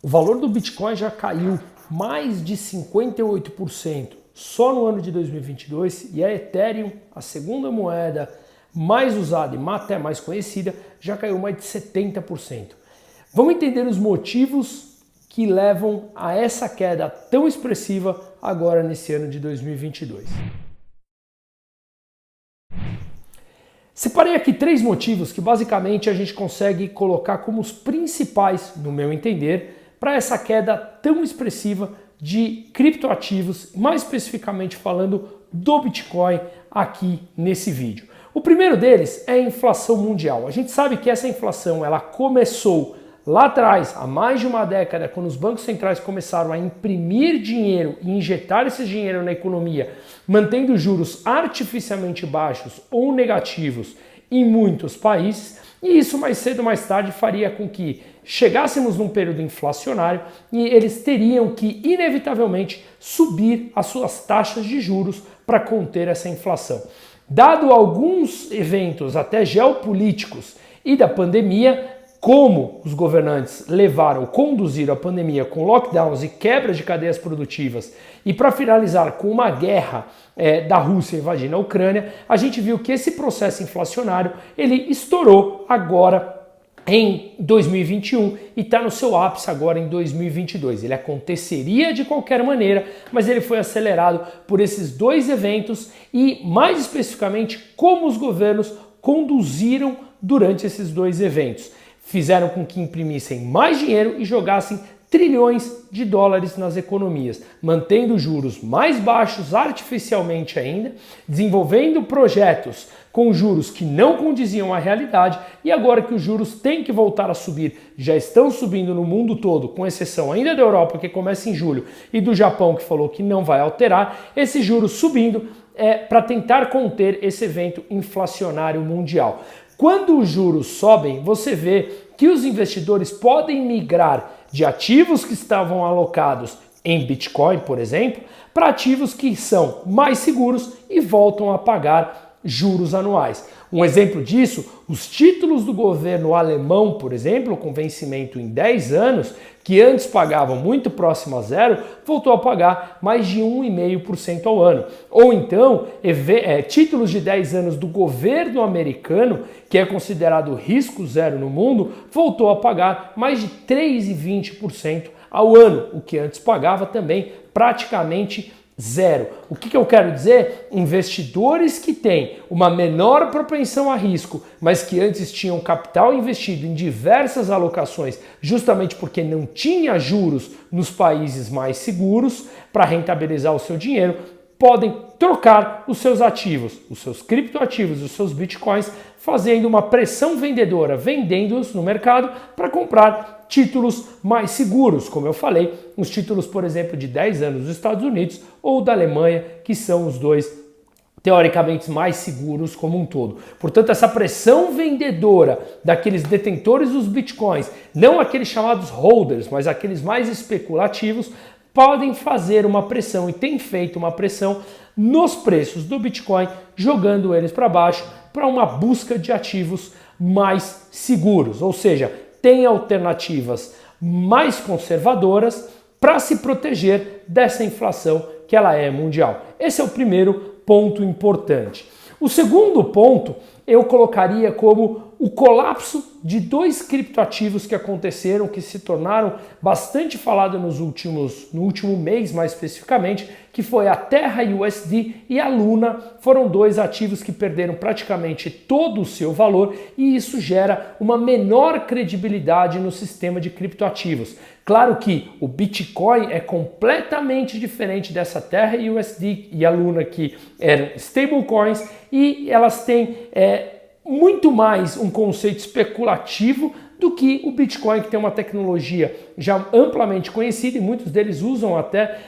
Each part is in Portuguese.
O valor do Bitcoin já caiu mais de 58% só no ano de 2022 e a Ethereum, a segunda moeda mais usada e até mais conhecida, já caiu mais de 70%. Vamos entender os motivos que levam a essa queda tão expressiva agora nesse ano de 2022. Separei aqui 3 motivos que basicamente a gente consegue colocar como os principais, no meu entender, para essa queda tão expressiva de criptoativos, mais especificamente falando do Bitcoin aqui nesse vídeo. O primeiro deles é a inflação mundial. A gente sabe que essa inflação ela começou lá atrás, há mais de uma década, quando os bancos centrais começaram a imprimir dinheiro e injetar esse dinheiro na economia, mantendo juros artificialmente baixos ou negativos em muitos países, e isso mais cedo ou mais tarde faria com que chegássemos num período inflacionário e eles teriam que, inevitavelmente, subir as suas taxas de juros para conter essa inflação. Dado alguns eventos até geopolíticos e da pandemia, como os governantes conduziram a pandemia com lockdowns e quebra de cadeias produtivas e para finalizar com uma guerra da Rússia invadindo a Ucrânia, a gente viu que esse processo inflacionário ele estourou agora em 2021 e está no seu ápice agora em 2022. Ele aconteceria de qualquer maneira, mas ele foi acelerado por esses 2 eventos e, mais especificamente, como os governos conduziram durante esses 2 eventos. Fizeram com que imprimissem mais dinheiro e jogassem trilhões de dólares nas economias, mantendo juros mais baixos artificialmente ainda, desenvolvendo projetos com juros que não condiziam à realidade e agora que os juros têm que voltar a subir, já estão subindo no mundo todo, com exceção ainda da Europa, que começa em julho, e do Japão, que falou que não vai alterar, esses juros subindo para tentar conter esse evento inflacionário mundial. Quando os juros sobem, você vê que os investidores podem migrar de ativos que estavam alocados em Bitcoin, por exemplo, para ativos que são mais seguros e voltam a pagar juros anuais. Um exemplo disso, os títulos do governo alemão, por exemplo, com vencimento em 10 anos, que antes pagavam muito próximo a zero, voltou a pagar mais de 1,5% ao ano. Ou então, títulos de 10 anos do governo americano, que é considerado risco zero no mundo, voltou a pagar mais de 3,20% ao ano, o que antes pagava também praticamente zero. O que eu quero dizer? Investidores que têm uma menor propensão a risco, mas que antes tinham capital investido em diversas alocações, justamente porque não tinha juros nos países mais seguros para rentabilizar o seu dinheiro, podem trocar os seus ativos, os seus criptoativos, os seus bitcoins, fazendo uma pressão vendedora, vendendo-os no mercado para comprar títulos mais seguros, como eu falei, os títulos, por exemplo, de 10 anos dos Estados Unidos ou da Alemanha, que são os 2 teoricamente mais seguros como um todo. Portanto, essa pressão vendedora daqueles detentores dos bitcoins, não aqueles chamados holders, mas aqueles mais especulativos, podem fazer uma pressão e tem feito uma pressão nos preços do Bitcoin, jogando eles para baixo para uma busca de ativos mais seguros, ou seja, tem alternativas mais conservadoras para se proteger dessa inflação que ela é mundial. Esse é o primeiro ponto importante. O segundo ponto eu colocaria como o colapso de 2 criptoativos que aconteceram, que se tornaram bastante falados no último mês, mais especificamente, que foi a Terra USD e a Luna. Foram 2 ativos que perderam praticamente todo o seu valor e isso gera uma menor credibilidade no sistema de criptoativos. Claro que o Bitcoin é completamente diferente dessa Terra USD e a Luna, que eram stablecoins, e elas têm muito mais um conceito especulativo do que o Bitcoin, que tem uma tecnologia já amplamente conhecida e muitos deles usam até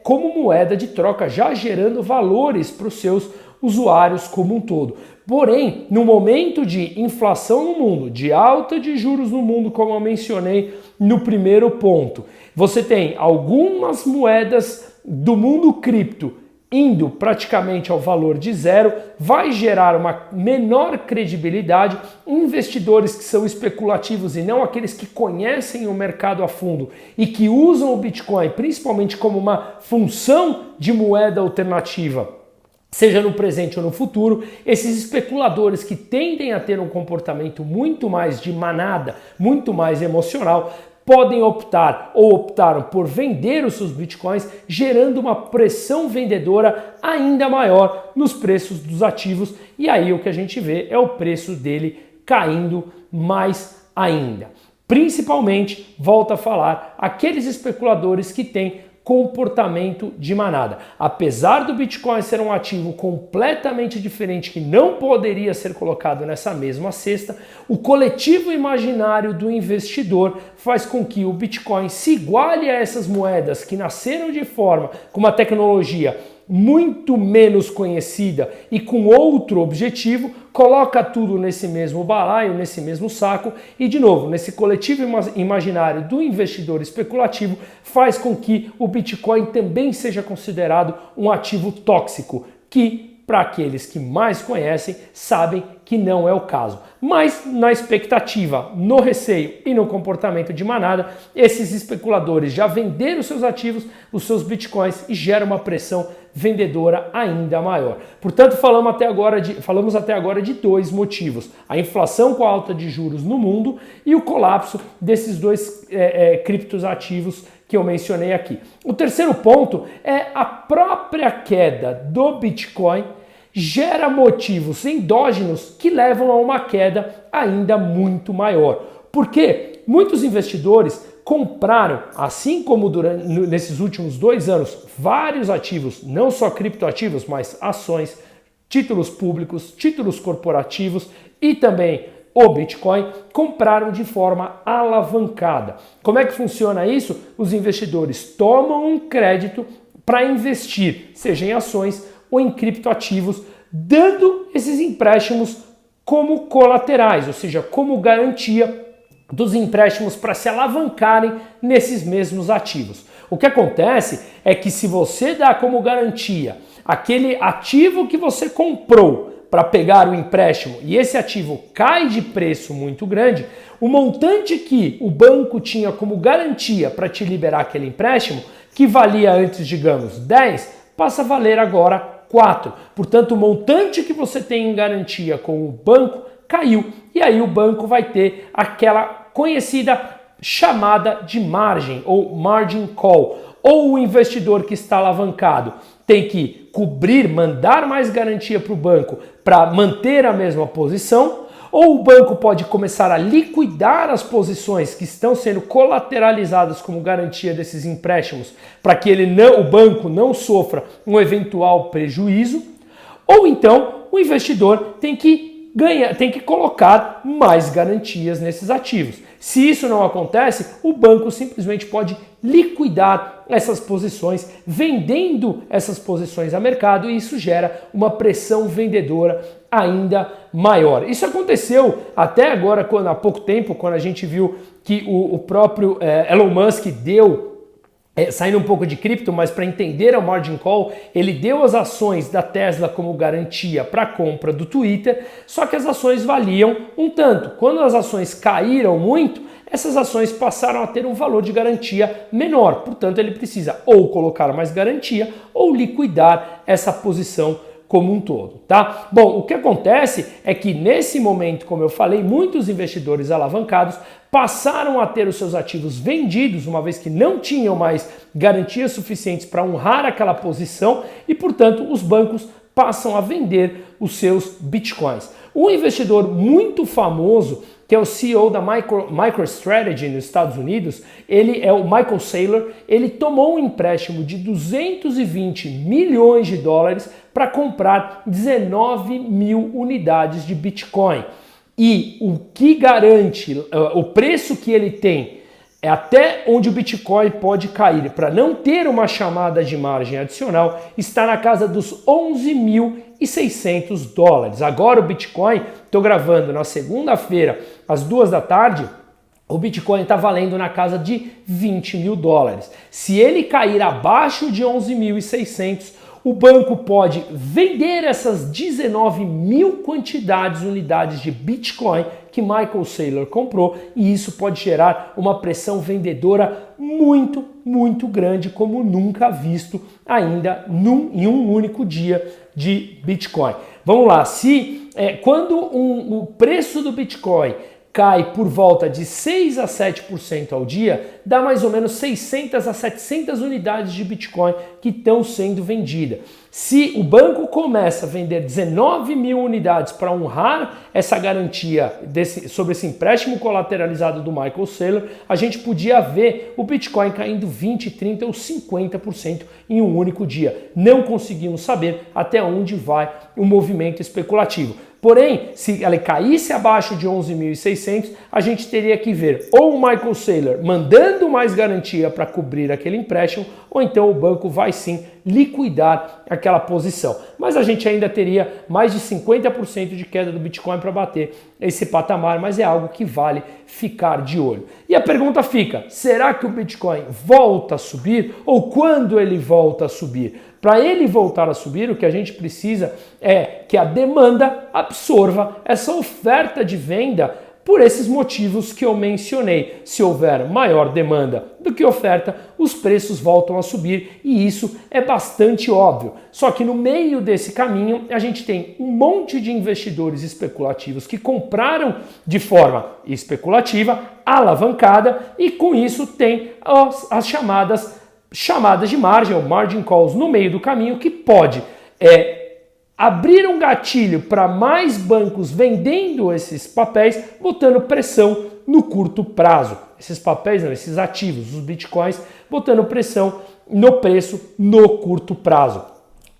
como moeda de troca, já gerando valores para os seus usuários como um todo. Porém, no momento de inflação no mundo, de alta de juros no mundo, como eu mencionei no primeiro ponto, você tem algumas moedas do mundo cripto indo praticamente ao valor de zero, vai gerar uma menor credibilidade. Investidores que são especulativos e não aqueles que conhecem o mercado a fundo e que usam o Bitcoin principalmente como uma função de moeda alternativa, seja no presente ou no futuro, esses especuladores que tendem a ter um comportamento muito mais de manada, muito mais emocional, podem optar ou optaram por vender os seus bitcoins, gerando uma pressão vendedora ainda maior nos preços dos ativos, e aí o que a gente vê é o preço dele caindo mais ainda. Principalmente, volto a falar, aqueles especuladores que têm comportamento de manada. Apesar do Bitcoin ser um ativo completamente diferente que não poderia ser colocado nessa mesma cesta, o coletivo imaginário do investidor faz com que o Bitcoin se iguale a essas moedas que nasceram de forma com uma tecnologia muito menos conhecida e com outro objetivo, coloca tudo nesse mesmo balaio, nesse mesmo saco e, de novo, nesse coletivo imaginário do investidor especulativo, faz com que o Bitcoin também seja considerado um ativo tóxico, que, para aqueles que mais conhecem, sabem que não é o caso. Mas na expectativa, no receio e no comportamento de manada, esses especuladores já venderam seus ativos, os seus bitcoins, e gera uma pressão vendedora ainda maior. Portanto, falamos até agora de dois motivos: a inflação com a alta de juros no mundo e o colapso desses dois criptoativos que eu mencionei aqui. O terceiro ponto é a própria queda do Bitcoin gera motivos endógenos que levam a uma queda ainda muito maior. Porque muitos investidores compraram, assim como nesses últimos 2 anos, vários ativos, não só criptoativos, mas ações, títulos públicos, títulos corporativos e também o Bitcoin, compraram de forma alavancada. Como é que funciona isso? Os investidores tomam um crédito para investir, seja em ações ou em criptoativos, dando esses empréstimos como colaterais, ou seja, como garantia dos empréstimos para se alavancarem nesses mesmos ativos. O que acontece é que se você dá como garantia aquele ativo que você comprou para pegar o empréstimo e esse ativo cai de preço muito grande, o montante que o banco tinha como garantia para te liberar aquele empréstimo, que valia antes, digamos, 10, passa a valer agora 4. Portanto, o montante que você tem em garantia com o banco caiu. E aí o banco vai ter aquela conhecida chamada de margem ou margin call. Ou o investidor que está alavancado tem que cobrir, mandar mais garantia para o banco para manter a mesma posição, ou o banco pode começar a liquidar as posições que estão sendo colateralizadas como garantia desses empréstimos para que o banco não sofra um eventual prejuízo, ou então o investidor tem que colocar mais garantias nesses ativos. Se isso não acontece, o banco simplesmente pode liquidar essas posições, vendendo essas posições a mercado, e isso gera uma pressão vendedora ainda maior. Isso aconteceu até agora, há pouco tempo, quando a gente viu que o próprio Elon Musk deu, saindo um pouco de cripto, mas para entender a margin call, ele deu as ações da Tesla como garantia para a compra do Twitter, só que as ações valiam um tanto. Quando as ações caíram muito, essas ações passaram a ter um valor de garantia menor. Portanto, ele precisa ou colocar mais garantia ou liquidar essa posição como um todo, tá? Bom, o que acontece é que nesse momento, como eu falei, muitos investidores alavancados passaram a ter os seus ativos vendidos, uma vez que não tinham mais garantias suficientes para honrar aquela posição e, portanto, os bancos passam a vender os seus bitcoins. Um investidor muito famoso, que é o CEO da MicroStrategy nos Estados Unidos, ele é o Michael Saylor, ele tomou um empréstimo de 220 milhões de dólares para comprar 19 mil unidades de Bitcoin. E o que garante, o preço que ele tem, é até onde o Bitcoin pode cair, para não ter uma chamada de margem adicional, está na casa dos 11.600 dólares. Agora o Bitcoin, estou gravando na segunda-feira, às 2 da tarde, o Bitcoin está valendo na casa de 20 mil dólares. Se ele cair abaixo de 11.600, o banco pode vender essas 19 mil unidades de Bitcoin que Michael Saylor comprou, e isso pode gerar uma pressão vendedora muito grande, como nunca visto ainda em um único dia de Bitcoin. Vamos lá, quando o preço do Bitcoin cai por volta de 6 a 7% ao dia, dá mais ou menos 600 a 700 unidades de Bitcoin que estão sendo vendidas. Se o banco começa a vender 19 mil unidades para honrar essa garantia sobre esse empréstimo colateralizado do Michael Saylor, a gente podia ver o Bitcoin caindo 20, 30 ou 50% em um único dia. Não conseguimos saber até onde vai o movimento especulativo. Porém, se ela caísse abaixo de 11.600, a gente teria que ver ou o Michael Saylor mandando mais garantia para cobrir aquele empréstimo, ou então o banco vai sim liquidar aquela posição. Mas a gente ainda teria mais de 50% de queda do Bitcoin para bater esse patamar, mas é algo que vale ficar de olho. E a pergunta fica, será que o Bitcoin volta a subir ou quando ele volta a subir? Para ele voltar a subir, o que a gente precisa é que a demanda absorva essa oferta de venda por esses motivos que eu mencionei. Se houver maior demanda do que oferta, os preços voltam a subir e isso é bastante óbvio. Só que no meio desse caminho, a gente tem um monte de investidores especulativos que compraram de forma especulativa, alavancada, e com isso tem as chamadas de margem, ou margin calls, no meio do caminho, que pode abrir um gatilho para mais bancos vendendo esses papéis, botando pressão no curto prazo. Esses papéis, não, esses ativos, os bitcoins, botando pressão no preço no curto prazo.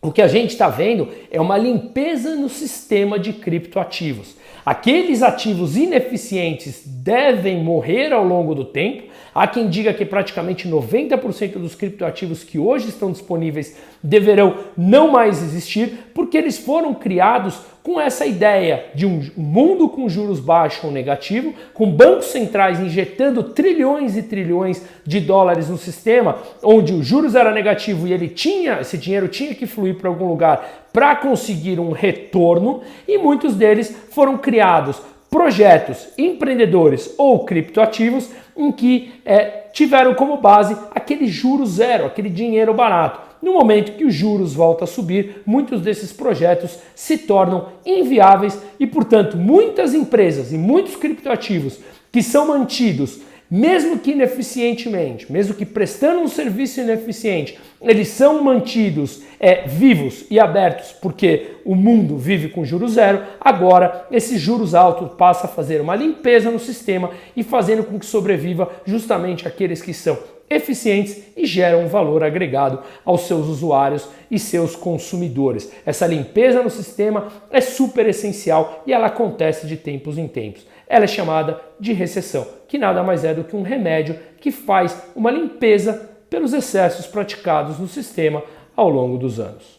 O que a gente está vendo é uma limpeza no sistema de criptoativos. Aqueles ativos ineficientes devem morrer ao longo do tempo. Há quem diga que praticamente 90% dos criptoativos que hoje estão disponíveis deverão não mais existir, porque eles foram criados com essa ideia de um mundo com juros baixos ou negativo, com bancos centrais injetando trilhões e trilhões de dólares no sistema, onde os juros era negativo e esse dinheiro tinha que fluir para algum lugar para conseguir um retorno, e muitos deles foram criados projetos, empreendedores ou criptoativos em que tiveram como base aquele juro zero, aquele dinheiro barato. No momento que os juros voltam a subir, muitos desses projetos se tornam inviáveis e, portanto, muitas empresas e muitos criptoativos que são mantidos, mesmo que ineficientemente, mesmo que prestando um serviço ineficiente, eles são mantidos vivos e abertos porque o mundo vive com juros zero. Agora, esses juros altos passam a fazer uma limpeza no sistema e fazendo com que sobreviva justamente aqueles que são eficientes e geram um valor agregado aos seus usuários e seus consumidores. Essa limpeza no sistema é super essencial e ela acontece de tempos em tempos. Ela é chamada de recessão, que nada mais é do que um remédio que faz uma limpeza pelos excessos praticados no sistema ao longo dos anos.